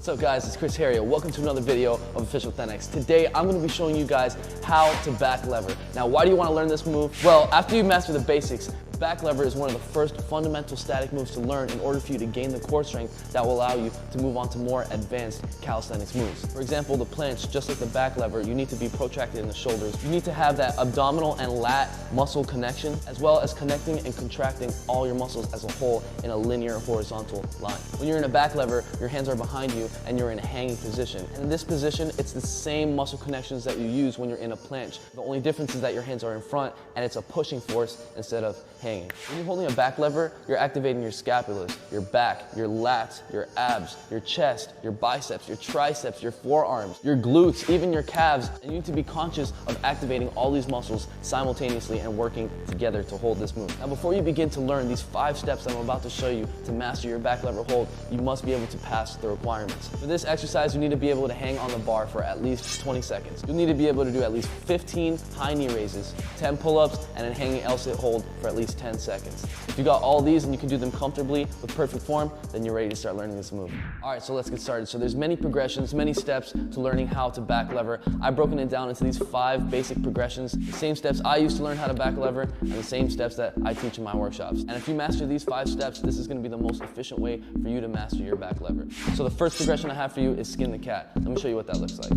What's up guys, it's Chris Harrier. Welcome to another video of Official THENX. Today I'm going to be showing you guys how to back lever. Now why do you want to learn this move? Well, after you master the basics, back lever is one of the first fundamental static moves to learn in order for you to gain the core strength that will allow you to move on to more advanced calisthenics moves. For example, the planche, just like the back lever, you need to be protracted in the shoulders. You need to have that abdominal and lat muscle connection, as well as connecting and contracting all your muscles as a whole in a linear horizontal line. When you're in a back lever, your hands are behind you and you're in a hanging position. And in this position, it's the same muscle connections that you use when you're in a planche. The only difference is that your hands are in front and it's a pushing force instead of hanging. When you're holding a back lever, you're activating your scapulas, your back, your lats, your abs, your chest, your biceps, your triceps, your forearms, your glutes, even your calves. And you need to be conscious of activating all these muscles simultaneously and working together to hold this move. Now before you begin to learn these 5 steps that I'm about to show you to master your back lever hold, you must be able to pass the requirements. For this exercise, you need to be able to hang on the bar for at least 20 seconds. You'll need to be able to do at least 15 high knee raises, 10 pull-ups, and a hanging L-sit hold for at least 10 seconds. If you got all these and you can do them comfortably with perfect form, then you're ready to start learning this move. All right, so let's get started. So there's many progressions, many steps to learning how to back lever. I've broken it down into these 5 basic progressions, the same steps I use to learn how to back lever and the same steps that I teach in my workshops. And if you master these 5 steps, this is going to be the most efficient way for you to master your back lever. So the first progression I have for you is skin the cat. Let me show you what that looks like.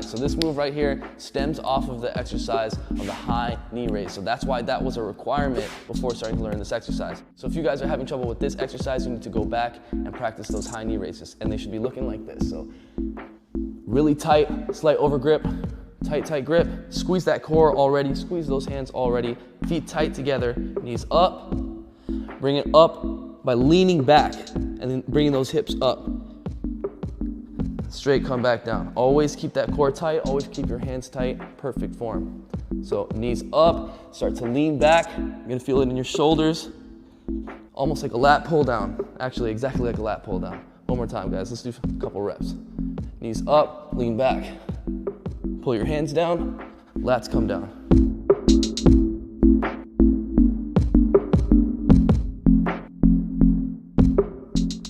So this move right here stems off of the exercise of the high knee raise. So that's why that was a requirement before starting to learn this exercise. So if you guys are having trouble with this exercise, you need to go back and practice those high knee raises. And they should be looking like this. So really tight, slight over grip, tight grip. Squeeze that core already, squeeze those hands already. Feet tight together, knees up. Bring it up by leaning back and then bringing those hips up. Straight, come back down. Always keep that core tight, always keep your hands tight, perfect form. So knees up, start to lean back. You're gonna feel it in your shoulders, almost like a lat pull down. Actually, exactly like a lat pull down. One more time, guys, let's do a couple reps. Knees up, lean back. Pull your hands down, lats come down.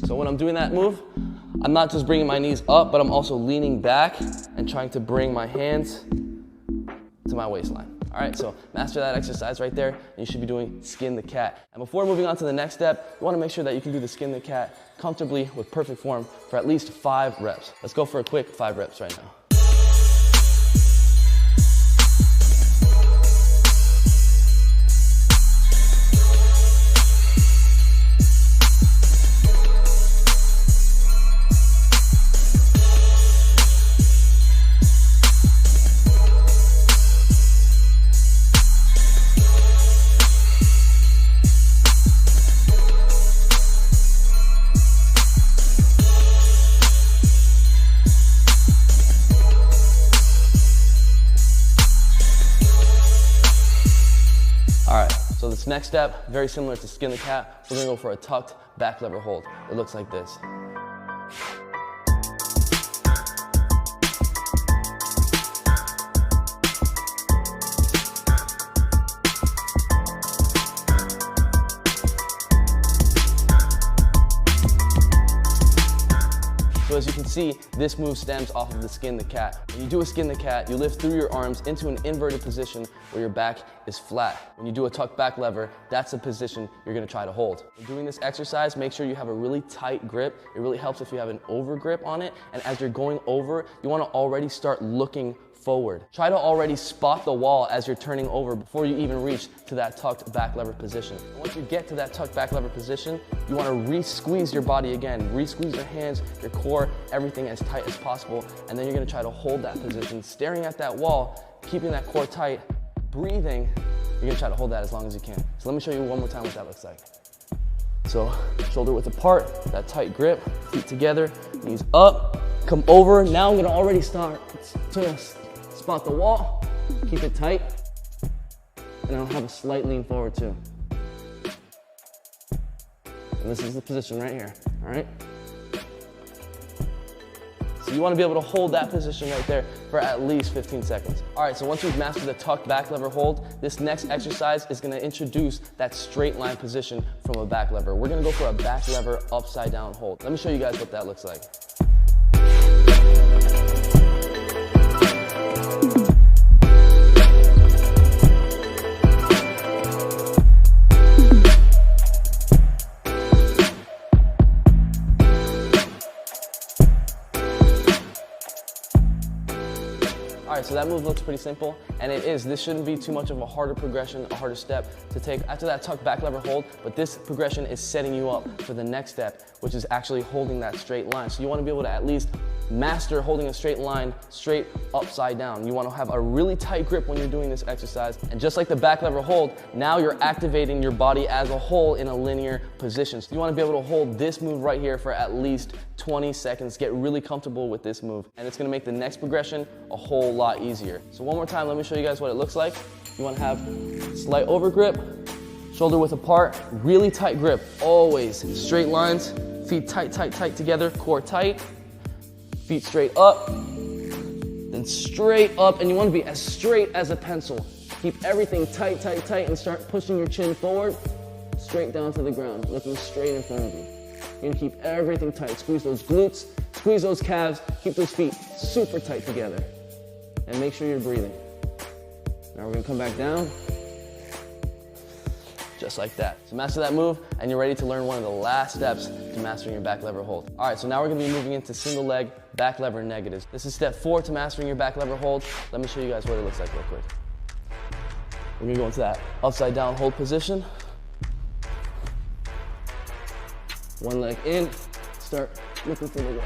So when I'm doing that move, I'm not just bringing my knees up, but I'm also leaning back and trying to bring my hands to my waistline. All right, so master that exercise right there, and you should be doing skin the cat. And before moving on to the next step, you wanna make sure that you can do the skin the cat comfortably with perfect form for at least 5 reps. Let's go for a quick 5 reps right now. So this next step, very similar to skin the cat, we're gonna go for a tucked back lever hold. It looks like this. So as you can see, this move stems off of the skin the cat. When you do a skin the cat, you lift through your arms into an inverted position where your back is flat. When you do a tuck back lever, that's the position you're gonna try to hold. When doing this exercise, make sure you have a really tight grip. It really helps if you have an over grip on it. And as you're going over, you wanna already start looking forward. Try to already spot the wall as you're turning over before you even reach to that tucked back lever position. And once you get to that tucked back lever position, you want to re-squeeze your body again. Re-squeeze your hands, your core, everything as tight as possible. And then you're going to try to hold that position, staring at that wall, keeping that core tight, breathing. You're going to try to hold that as long as you can. So let me show you one more time what that looks like. So shoulder width apart, that tight grip, feet together, knees up, come over. Now I'm going to already start to spot the wall, keep it tight, and I'll have a slight lean forward too. And And this is the position right here, all right? So you want to be able to hold that position right there for at least 15 seconds. All right, so once we've mastered the tuck back lever hold, this next exercise is going to introduce that straight line position from a back lever. We're going to go for a back lever upside down hold. Let me show you guys what that looks like. All right, so that move looks pretty simple, and it is. This shouldn't be too much of a harder progression, a harder step to take after that tuck back lever hold, but this progression is setting you up for the next step, which is actually holding that straight line. So you want to be able to at least master holding a straight line straight upside down. You want to have a really tight grip when you're doing this exercise, and just like the back lever hold, now you're activating your body as a whole in a linear position. So you want to be able to hold this move right here for at least 20 seconds. Get really comfortable with this move, and it's going to make the next progression a whole lot easier. So one more time, let me show you guys what it looks like. You want to have slight over grip, shoulder width apart, really tight grip, always straight lines, feet tight, tight, tight together, core tight, feet straight up, then straight up, and you want to be as straight as a pencil. Keep everything tight, tight, tight, and start pushing your chin forward, straight down to the ground, looking straight in front of you. You're gonna keep everything tight. Squeeze those glutes, squeeze those calves, keep those feet super tight together. And make sure you're breathing. Now we're gonna come back down, just like that. So master that move, and you're ready to learn one of the last steps to mastering your back lever hold. All right, so now we're gonna be moving into single leg back lever negatives. This is step 4 to mastering your back lever hold. Let me show you guys what it looks like real quick. We're gonna go into that upside down hold position. One leg in, start looking for the wall.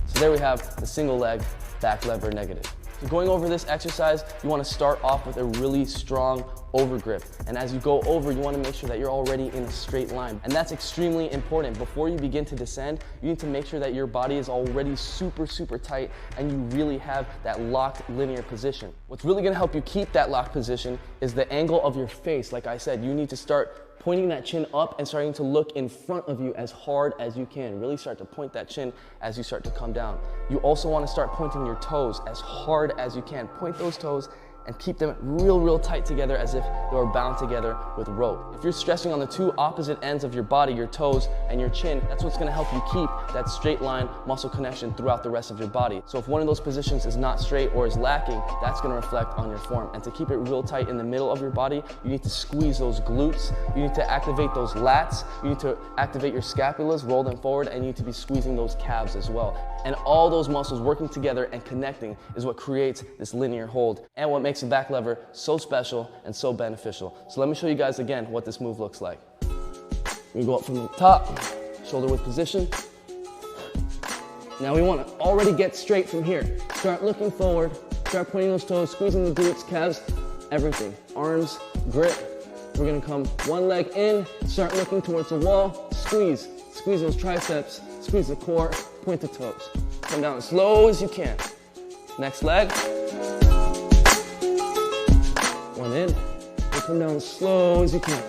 So there we have the single leg back lever negative. So going over this exercise, you want to start off with a really strong over grip. And as you go over, you want to make sure that you're already in a straight line. And that's extremely important. Before you begin to descend, you need to make sure that your body is already super, super tight and you really have that locked linear position. What's really going to help you keep that locked position is the angle of your face. Like I said, you need to start pointing that chin up and starting to look in front of you as hard as you can. Really start to point that chin as you start to come down. You also want to start pointing your toes as hard as you can. Point those toes and keep them real, real tight together as if they were bound together with rope. If you're stressing on the two opposite ends of your body, your toes and your chin, that's what's gonna help you keep that straight line muscle connection throughout the rest of your body. So if one of those positions is not straight or is lacking, that's gonna reflect on your form. And to keep it real tight in the middle of your body, you need to squeeze those glutes, you need to activate those lats, you need to activate your scapulas, roll them forward, and you need to be squeezing those calves as well. And all those muscles working together and connecting is what creates this linear hold and what makes the back lever so special and so beneficial. So let me show you guys again what this move looks like. We go up from the top, shoulder width position. Now we want to already get straight from here. Start looking forward, start pointing those toes, squeezing the glutes, calves, everything. Arms, grip. We're gonna come one leg in, start looking towards the wall, squeeze. Squeeze those triceps, squeeze the core, point the toes. Come down as slow as you can. Next leg. One in, and come down as slow as you can.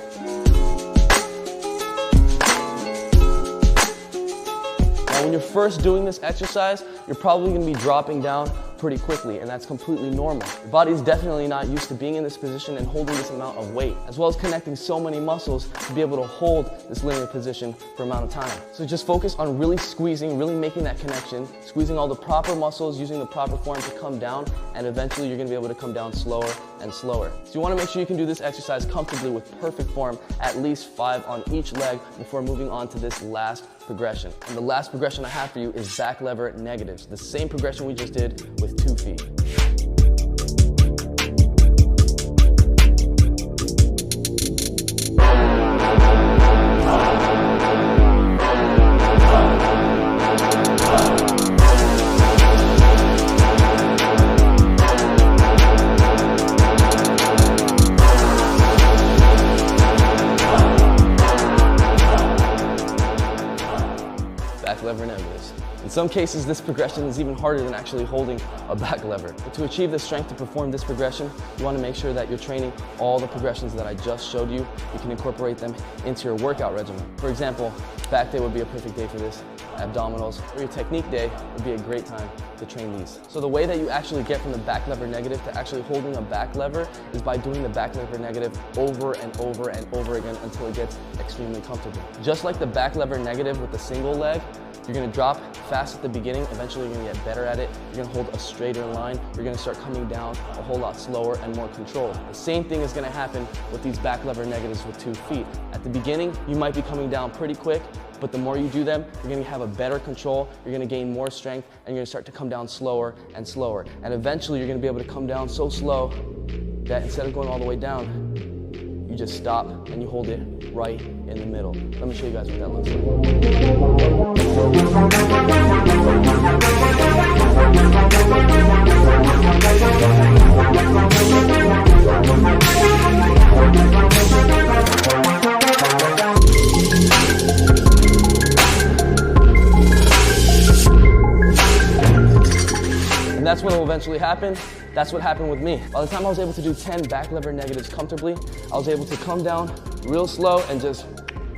Now when you're first doing this exercise, you're probably gonna be dropping down pretty quickly, and that's completely normal. Your body is definitely not used to being in this position and holding this amount of weight, as well as connecting so many muscles to be able to hold this linear position for amount of time. So just focus on really squeezing, really making that connection, squeezing all the proper muscles, using the proper form to come down, and eventually you're gonna be able to come down slower and slower. So you wanna make sure you can do this exercise comfortably with perfect form, at least 5 on each leg before moving on to this last progression. And the last progression I have for you is back lever negatives, the same progression we just did with 2 feet. some cases, this progression is even harder than actually holding a back lever. But to achieve the strength to perform this progression, you want to make sure that you're training all the progressions that I just showed you. You can incorporate them into your workout regimen. For example, back day would be a perfect day for this. Abdominals, or your technique day would be a great time to train these. So the way that you actually get from the back lever negative to actually holding a back lever is by doing the back lever negative over and over and over again until it gets extremely comfortable. Just like the back lever negative with the single leg, you're gonna drop fast at the beginning, eventually you're gonna get better at it, you're gonna hold a straighter line, you're gonna start coming down a whole lot slower and more controlled. The same thing is gonna happen with these back lever negatives with 2 feet. At the beginning, you might be coming down pretty quick, but the more you do them, you're gonna have a better control, you're gonna gain more strength, and you're gonna start to come down slower and slower. And eventually you're gonna be able to come down so slow that instead of going all the way down, you just stop and you hold it right in the middle. Let me show you guys what that looks And that's what will eventually happen. That's what happened with me. By the time I was able to do 10 back lever negatives comfortably, I was able to come down real slow and just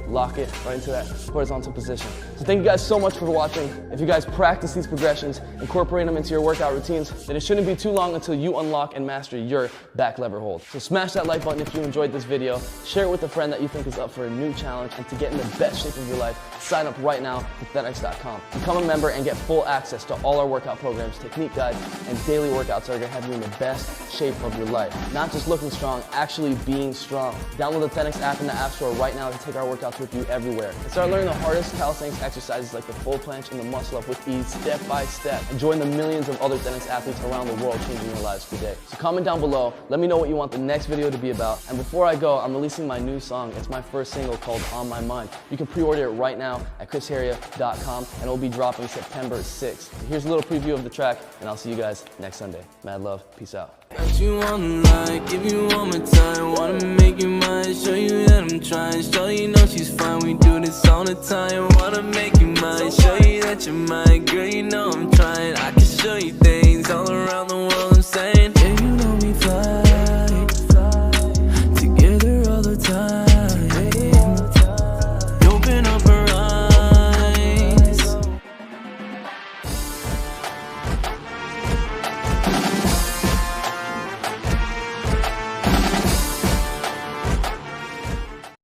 lock it right into that horizontal position. So thank you guys so much for watching. If you guys practice these progressions, incorporate them into your workout routines, then it shouldn't be too long until you unlock and master your back lever hold. So smash that like button if you enjoyed this video, share it with a friend that you think is up for a new challenge, and to get in the best shape of your life, sign up right now at THENX.com. Become a member and get full access to all our workout programs, technique guides, and daily workouts that are gonna have you in the best shape of your life. Not just looking strong, actually being strong. Download the THENX app in the App Store right now to take our workouts with you everywhere. And start learning the hardest calisthenics exercises like the full planche and the muscle up with ease, step by step. And join the millions of other THENX athletes around the world changing your lives today. So comment down below, let me know what you want the next video to be about. And before I go, I'm releasing my new song. It's my first single called On My Mind. You can pre-order it right now at chrisheria.com, and it'll be dropping September 6th. Here's a little preview of the track, and I'll see you guys next Sunday. Mad love, peace out. You wanna lie, give you one more time. Wanna make you mine, show you that I'm trying. Show you know she's fine, we do this all the time. Wanna make you mine, show you that you're mine. Girl, you know I'm trying, I can show you things